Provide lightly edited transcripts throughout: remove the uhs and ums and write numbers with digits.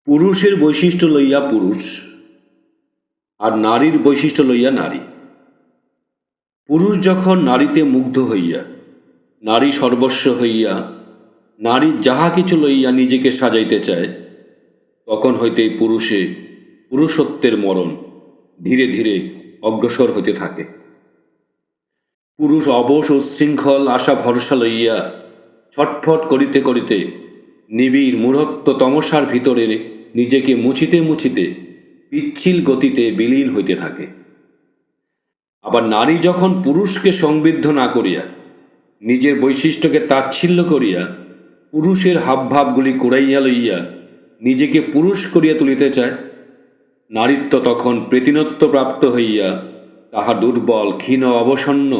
পুরুষের বৈশিষ্ট্য লইয়া পুরুষ, আর নারীর বৈশিষ্ট্য লইয়া নারী। পুরুষ যখন নারীতে মুগ্ধ হইয়া, নারী সর্বস্ব হইয়া, নারী যাহা কিছু লইয়া নিজেকে সাজাইতে চায়, তখন হইতেই পুরুষে পুরুষত্বের মরণ ধীরে ধীরে অগ্রসর হইতে থাকে। পুরুষ অবশ উচ্ছৃঙ্খল আশা ভরসা লইয়া ছটফট করিতে করিতে নিবিড় মূঢ়ত্ব তমসার ভিতরে নিজেকে মুছিতে মুছিতে পিচ্ছিল গতিতে বিলীন হইতে থাকে। আবার নারী যখন পুরুষকে সংবিদ্ধ না করিয়া নিজের বৈশিষ্ট্যকে তাচ্ছিল্য করিয়া পুরুষের হাবভাবগুলি কুড়াইয়া লইয়া নিজেকে পুরুষ করিয়া তুলিতে চায়, নারীত্ব তখন প্রেতিনত্ব প্রাপ্ত হইয়া তাহা দুর্বল ক্ষীণ অবসন্ন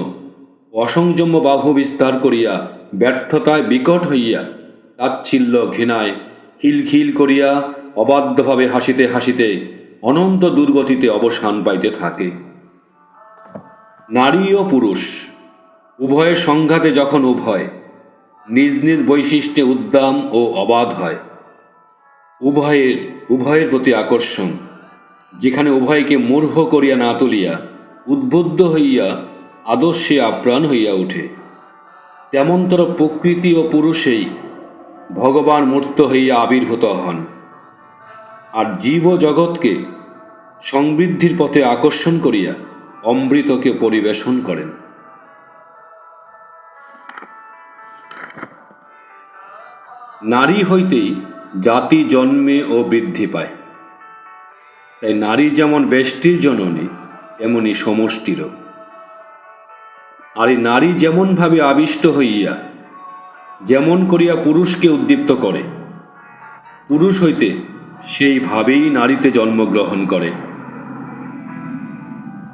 অসংযম বাহু বিস্তার করিয়া ব্যর্থতায় বিকট হইয়া তাচ্ছিল্য ঘৃণায় খিলখিল করিয়া অবাধ্যভাবে হাসিতে হাসিতে অনন্ত দুর্গতিতে অবসান পাইতে থাকে। নারী ও পুরুষ উভয়ের সংঘাতে যখন উভয় নিজ নিজ বৈশিষ্ট্যে উদ্দাম ও অবাধ হয়, উভয়ের প্রতি আকর্ষণ যেখানে উভয়কে মূর্খ করিয়া না তুলিয়া উদ্বুদ্ধ হইয়া আদর্শে আপ্রাণ হইয়া ওঠে, তেমনতর প্রকৃতি ও পুরুষেই ভগবান মূর্ত হইয়া আবির্ভূত হন, আর জীব জগৎকে সমৃদ্ধির পথে আকর্ষণ করিয়া অমৃতকে পরিবেশন করেন। নারী হইতেই জাতি জন্মে ও বৃদ্ধি পায়, তাই নারী যেমন ব্যষ্টির জননী তেমনি সমষ্টিরও। আর এই নারী যেমনভাবে আবিষ্ট হইয়া যেমন করিয়া পুরুষকে উদ্দীপ্ত করে, পুরুষ হইতে সেইভাবেই নারীতে জন্মগ্রহণ করে।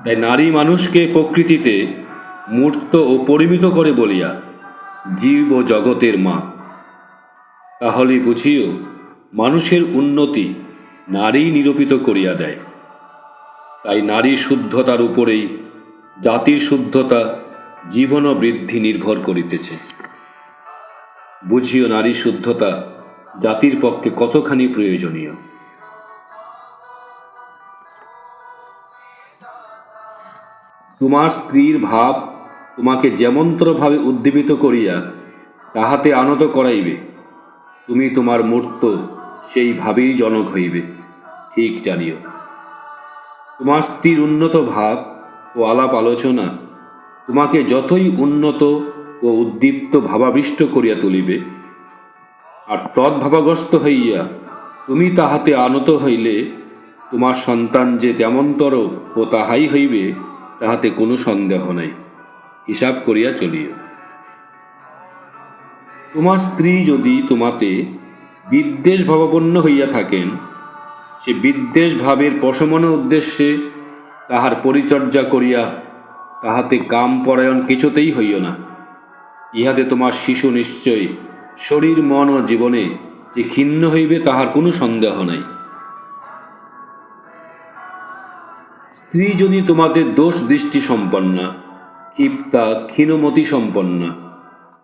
তাই নারী মানুষকে প্রকৃতিতে মূর্ত ও পরিমিত করে বলিয়া জীব ও জগতের মা। তাহলে বুঝিও মানুষের উন্নতি নারী নিরূপিত করিয়া দেয়। তাই নারী শুদ্ধতার উপরেই জাতির শুদ্ধতা জীবন ও বৃদ্ধি নির্ভর করিতেছে। বুঝিও নারী শুদ্ধতা জাতির পক্ষে কতখানি প্রয়োজনীয়। তোমার স্ত্রীর ভাব তোমাকে যেমনতরভাবে উদ্দীপিত করিয়া তাহাতে আনত করাইবে, তুমি তোমার মূর্ত সেইভাবেই জনক হইবে। ঠিক জানিও, তোমার স্ত্রীর উন্নত ভাব ও আলাপ আলোচনা তোমাকে যতই উন্নত ও উদ্দীপ্ত ভাবাবিষ্ট করিয়া তুলিবে, আর তদ্ভাবাগ্রস্ত হইয়া তুমি তাহাতে আনত হইলে তোমার সন্তান যে তেমনতর ও তাহাই হইবে, তাহাতে কোনো সন্দেহ নাই। হিসাব করিয়া চলিও। তোমার স্ত্রী যদি তোমাতে বিদ্বেষ ভাবাপন্ন হইয়া থাকেন, সে বিদ্বেষ ভাবের প্রশমন উদ্দেশ্যে তাহার পরিচর্যা করিয়া তাহাতে কামপরায়ণ কিছুতেই হইও না। ইহাতে তোমার শিশু নিশ্চয় শরীর মন ও জীবনে যে ক্ষীণ হইবে তাহার কোনো সন্দেহ নাই। স্ত্রী যদি তোমাদের দোষ দৃষ্টি সম্পন্না, ক্ষিপ্তা ক্ষীণমতি সম্পন্না,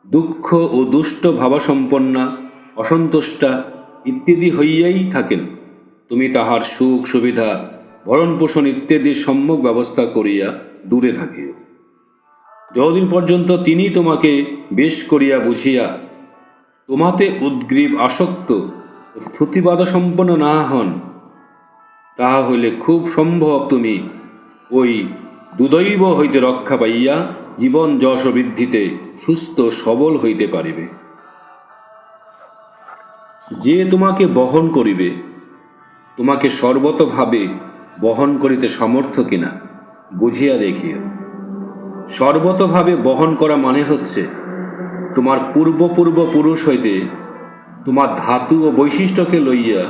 দুঃখ ও দুষ্ট ভাবাসম্পন্না, অসন্তুষ্টা ইত্যাদি হইয়াই থাকেন, তুমি তাহার সুখ সুবিধা ভরণ পোষণ ইত্যাদির সম্যক ব্যবস্থা করিয়া দূরে থাকিও। যতদিন পর্যন্ত তিনি তোমাকে বেশ করিয়া বুঝিয়া তোমাতে উদ্গ্রীব আসক্ত ও স্তুতিবাদ সম্পন্ন না হন, তাহা হইলে খুব সম্ভব তুমি ওই দুদৈব হইতে রক্ষা পাইয়া জীবন যশ বৃদ্ধিতে সুস্থ সবল হইতে পারিবে। যে তোমাকে বহন করিবে, তোমাকে সর্বতভাবে বহন করিতে সমর্থ কিনা বুঝিয়া দেখিও। সর্বতভাবে বহন করা মানে হচ্ছে তোমার পূর্ব পুরুষ হইতে তোমার ধাতু ও বৈশিষ্ট্যকে লইয়া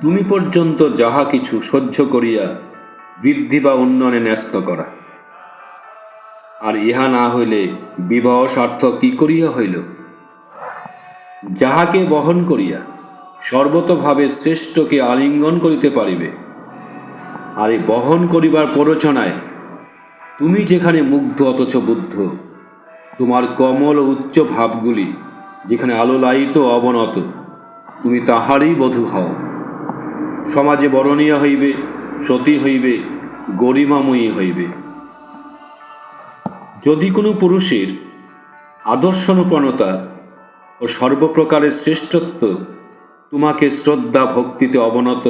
তুমি পর্যন্ত যাহা কিছু সহ্য করিয়া বৃদ্ধি বা উন্নয়নে ন্যস্ত করা। আর ইহা না হইলে বিবাহ সার্থক কি করিয়া হইল? যাহাকে বহন করিয়া সর্বতভাবে শ্রেষ্ঠকে আলিঙ্গন করিতে পারিবে, আর এই বহন করিবার প্ররোচনায় তুমি যেখানে মুগ্ধ অথচ বুদ্ধ, তোমার কমল ও উচ্চ ভাবগুলি যেখানে আলোলায়িত অবনত, তুমি তাহারই বধূ হও। সমাজে বরণীয় হইবে, সতী হইবে, গরিমাময়ী হইবে। যদি কোনো পুরুষের আদর্শানুপ্রণতা ও সর্বপ্রকারের শ্রেষ্ঠত্ব তোমাকে শ্রদ্ধা ভক্তিতে অবনত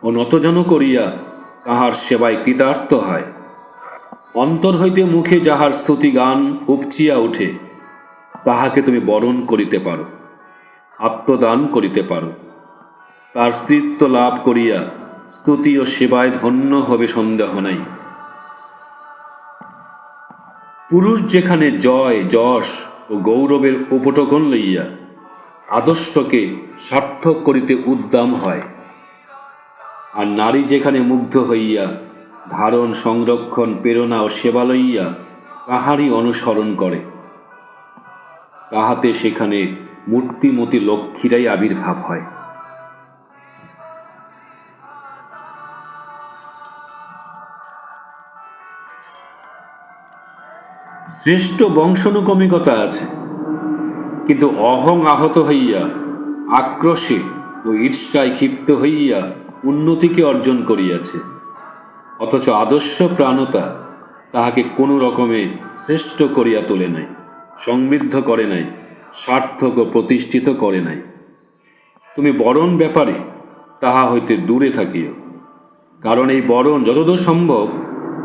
ও নতজন করিয়া তাহার সেবায় কৃতার্থ হয়, অন্তর হইতে মুখে যাহার স্তুতি গান উপচিয়া উঠে, তাহাকে তুমি বরণ করিতে পারো, আত্মদান করিতে পারো। তার স্ত্রীত্ব লাভ করিয়া স্তুতি ও সেবায় ধন্য হবে সন্দেহ নাই। পুরুষ যেখানে জয় যশ ও গৌরবের উপটকন লইয়া আদর্শকে সার্থক করিতে উদ্দাম হয়, আর নারী যেখানে মুগ্ধ হইয়া ধারণ সংরক্ষণ প্রেরণা ও সেবা লইয়া তাহারই অনুসরণ করে, তাহাতে সেখানে মূর্তিমতী লক্ষ্মীরাই আবির্ভাব হয়। শ্রেষ্ঠ বংশানুক্রমিকতা আছে, কিন্তু অহং আহত হইয়া আক্রোশে ও ঈর্ষায় ক্ষিপ্ত হইয়া উন্নতিকে অর্জন করিয়াছে, অথচ আদর্শ প্রাণতা তাহাকে কোনো রকমে শ্রেষ্ঠ করিয়া তোলে নাই, সমৃদ্ধ করে নাই, সার্থক ও প্রতিষ্ঠিত করে নাই। তুমি বরণ ব্যাপারে তাহা হইতে দূরে থাকিও, কারণ এই বরণ যতদূর সম্ভব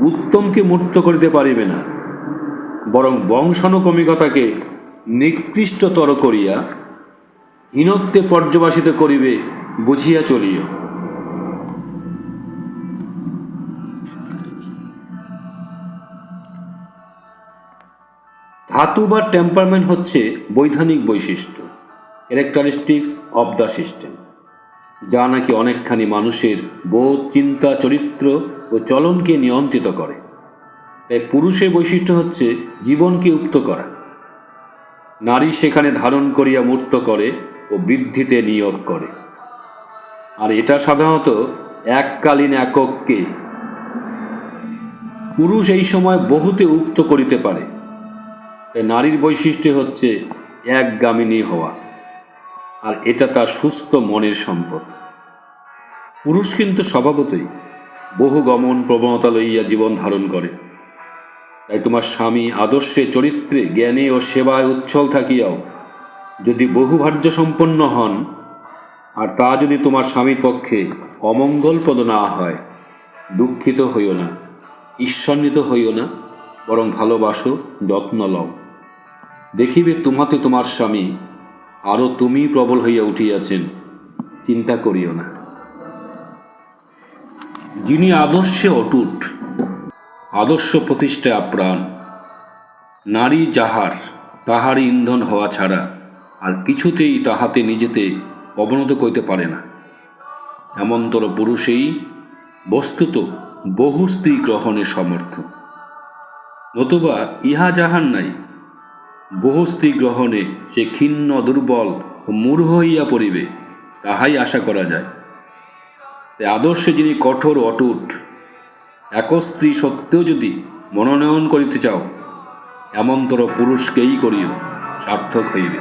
উত্তমকে মূর্ত করিতে পারিবে না, বরং বংশানুক্রমিকতাকে নিকৃষ্টতর করিয়া হীনত্বে পর্যবাসিত করিবে বুঝিয়া চলিও। ধাতু বা টেম্পারমেন্ট হচ্ছে বৈধানিক বৈশিষ্ট্য, ক্যারেক্টারিস্টিক্স অব দ্য সিস্টেম, যা নাকি অনেকখানি মানুষের বোধ, চিন্তা, চরিত্র ও চলনকে নিয়ন্ত্রিত করে। তাই পুরুষের বৈশিষ্ট্য হচ্ছে জীবনকে উক্ত করা, নারী সেখানে ধারণ করিয়া মূর্ত করে ও বৃদ্ধিতে নিয়োগ করে। আর এটা সাধারণত এককালীন একককে, পুরুষ এই সময় বহুতে উক্ত করিতে পারে। তাই নারীর বৈশিষ্ট্য হচ্ছে একগামিনী হওয়া, আর এটা তার সুস্থ মনের সম্পদ। পুরুষ কিন্তু স্বভাবতই বহু গমন প্রবণতা লইয়া জীবন ধারণ করে। তাই তোমার স্বামী আদর্শে, চরিত্রে, জ্ঞানে ও সেবায় উচ্ছল থাকিয়াও যদি বহুভার্য সম্পন্ন হন, আর তা যদি তোমার স্বামীর পক্ষে অমঙ্গলপ্রদ না হয়, দুঃখিত হইও না, ঈর্ষান্বিত হইও না, বরং ভালোবাসো, যত্ন লও। দেখিবে তোমাতে তোমার স্বামী আরও তুমি প্রবল হইয়া উঠিয়াছেন, চিন্তা করিও না। যিনি আদর্শে অটুট, আদর্শ প্রতিষ্ঠায় আপ্রাণ, নারী যাহার তাহারই ইন্ধন হওয়া ছাড়া আর কিছুতেই তাহাতে নিজেতে অবনত করিতে পারে না, এমনতর পুরুষেই বস্তুত বহু স্ত্রী গ্রহণের সমর্থ। নতুবা ইহা যাহার নাই, বহু স্ত্রী গ্রহণে সে ক্ষীণ, দুর্বল ও মূঢ় হইয়া পড়িবে, তাহাই আশা করা যায়। তাই আদর্শে যিনি কঠোর অটুট, এক স্ত্রী সত্ত্বেও যদি মনোনয়ন করিতে চাও, এমনতর পুরুষকেই করিও, সার্থক হইবে।